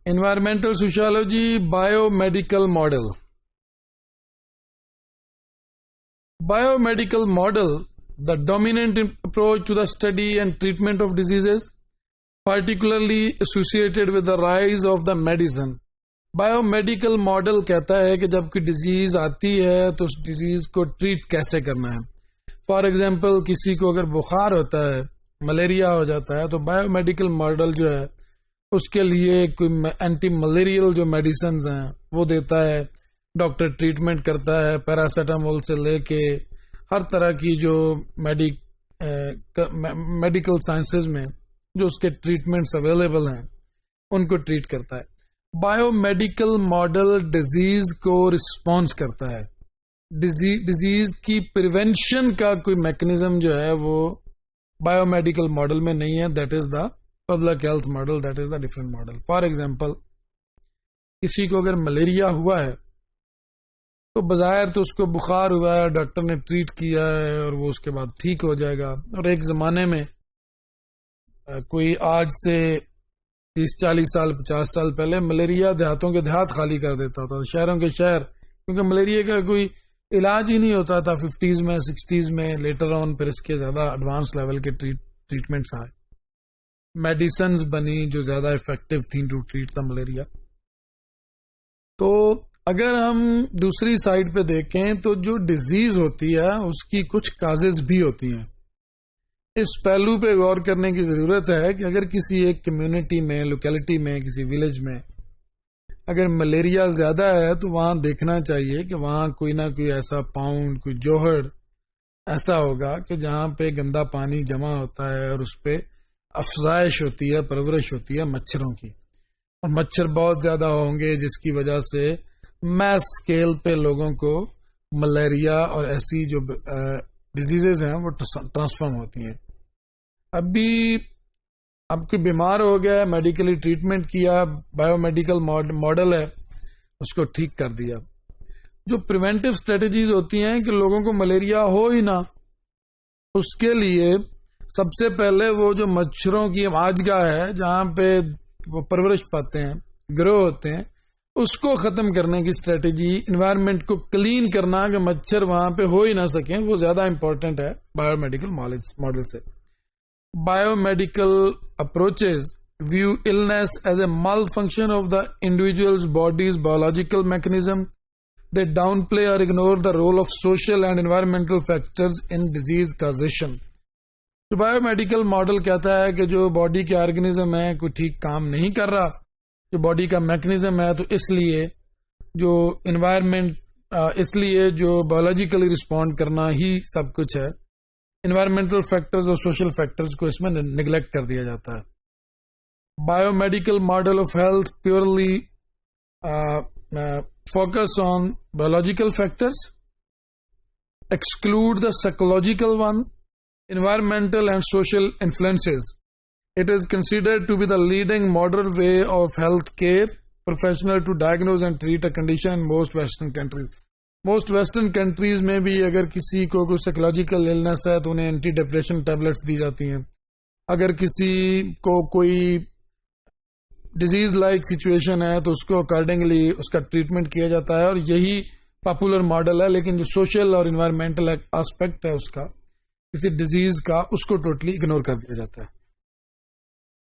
Environmental sociology, biomedical model. Biomedical model, the dominant approach to the study and treatment of diseases, particularly associated with the rise of the medicine. Biomedical model کہتا ہے کہ جب کوئی disease آتی ہے تو اس disease کو treat کیسے کرنا ہے. فار ایگزامپل کسی کو اگر بخار ہوتا ہے، ملیریا ہو جاتا ہے، تو بایو میڈیکل ماڈل جو ہے اس کے لیے کوئی اینٹی ملیریل جو میڈیسنز ہیں وہ دیتا ہے، ڈاکٹر ٹریٹمنٹ کرتا ہے، پیراسیٹامول سے لے کے ہر طرح کی جو میڈیکل سائنسز میں جو اس کے ٹریٹمنٹس اویلیبل ہیں ان کو ٹریٹ کرتا ہے. بایو میڈیکل ماڈل ڈیزیز کو رسپانس کرتا ہے. ڈیزیز کی پریونشن کا کوئی میکنزم جو ہے وہ بایو میڈیکل ماڈل میں نہیں ہے. That is the public health model, that is the different model. For example کسی کو اگر ملیریا ہوا ہے تو بظاہر تو اس کو بخار ہوا ہے، ڈاکٹر نے ٹریٹ کیا ہے اور وہ اس کے بعد ٹھیک ہو جائے گا. اور ایک زمانے میں کوئی آج سے 30-40 سال 50 سال پہلے ملیریا دیہاتوں کے دیہات خالی کر دیتا تھا، شہروں کے شہر، کیونکہ ملیریا کا کوئی علاج ہی نہیں ہوتا تھا 50s میں 60s میں. لیٹر آن پھر اس کے زیادہ ایڈوانس لیول کے ٹریٹمنٹس آئے، میڈیسنز بنی جو زیادہ افیکٹو تھیں ٹو ٹریٹ دا ملیریا. تو اگر ہم دوسری سائڈ پہ دیکھیں تو جو ڈیزیز ہوتی ہے اس کی کچھ کازز بھی ہوتی ہیں. اس پہلو پہ غور کرنے کی ضرورت ہے کہ اگر کسی ایک کمیونٹی میں، لوکیلٹی میں، کسی ولیج میں اگر ملیریا زیادہ ہے تو وہاں دیکھنا چاہیے کہ وہاں کوئی نہ کوئی ایسا پاؤنڈ، کوئی جوہر ایسا ہوگا کہ جہاں پہ گندا پانی جمع ہوتا ہے اور اس پہ افزائش ہوتی ہے، پرورش ہوتی ہے مچھروں کی، اور مچھر بہت زیادہ ہوں گے جس کی وجہ سے میس اسکیل پہ لوگوں کو ملیریا اور ایسی جو ڈیزیزز ہیں وہ ٹرانسفارم ہوتی ہیں. ابھی اب کوئی بیمار ہو گیا، میڈیکلی ٹریٹمنٹ کیا، بایو میڈیکل ماڈل ہے، اس کو ٹھیک کر دیا. جو پریونٹیو اسٹریٹجیز ہوتی ہیں کہ لوگوں کو ملیریا ہو ہی نہ، اس کے لیے سب سے پہلے وہ جو مچھروں کی آجگاہ ہے جہاں پہ وہ پرورش پاتے ہیں، گرو ہوتے ہیں، اس کو ختم کرنے کی اسٹریٹجی، انوائرمنٹ کو کلین کرنا کہ مچھر وہاں پہ ہو ہی نہ سکیں، وہ زیادہ امپورٹنٹ ہے بایو میڈیکل ماڈل سے. Bio medical approaches view illness as a malfunction of the individual's body's biological mechanism. They downplay or ignore the role of social and environmental factors in disease causation. تو bio medical model کہتا ہے کہ جو body کے organism ہے کوئی ٹھیک کام نہیں کر رہا، جو باڈی کا میکنزم ہے، تو اس لیے جو انوائرمنٹ، اس لیے جو بایولوجیکلی رسپونڈ کرنا ہی سب کچھ ہے. انوائرمنٹل فیکٹرز اور سوشل فیکٹرز کو اس میں نگلیکٹ کر دیا جاتا ہے. Bio medical model of health purely focus on biological factors, exclude the psychological one, environmental and social influences. It is considered to be the leading modern way of health care professional to diagnose and treat a condition in most Western countries. Most Western countries میں بھی اگر کسی کو کوئی psychological illness ہے تو انہیں anti depression tablets دی جاتی ہیں. اگر کسی کو کوئی ڈیزیز لائک سچویشن ہے تو اس کو اکارڈنگلی اس کا ٹریٹمنٹ کیا جاتا ہے، اور یہی پاپولر ماڈل ہے. لیکن جو سوشل اور انوائرمنٹل آسپیکٹ ہے اس کا، کسی ڈیزیز کا، اس کو ٹوٹلی اگنور کر دیا جاتا ہے.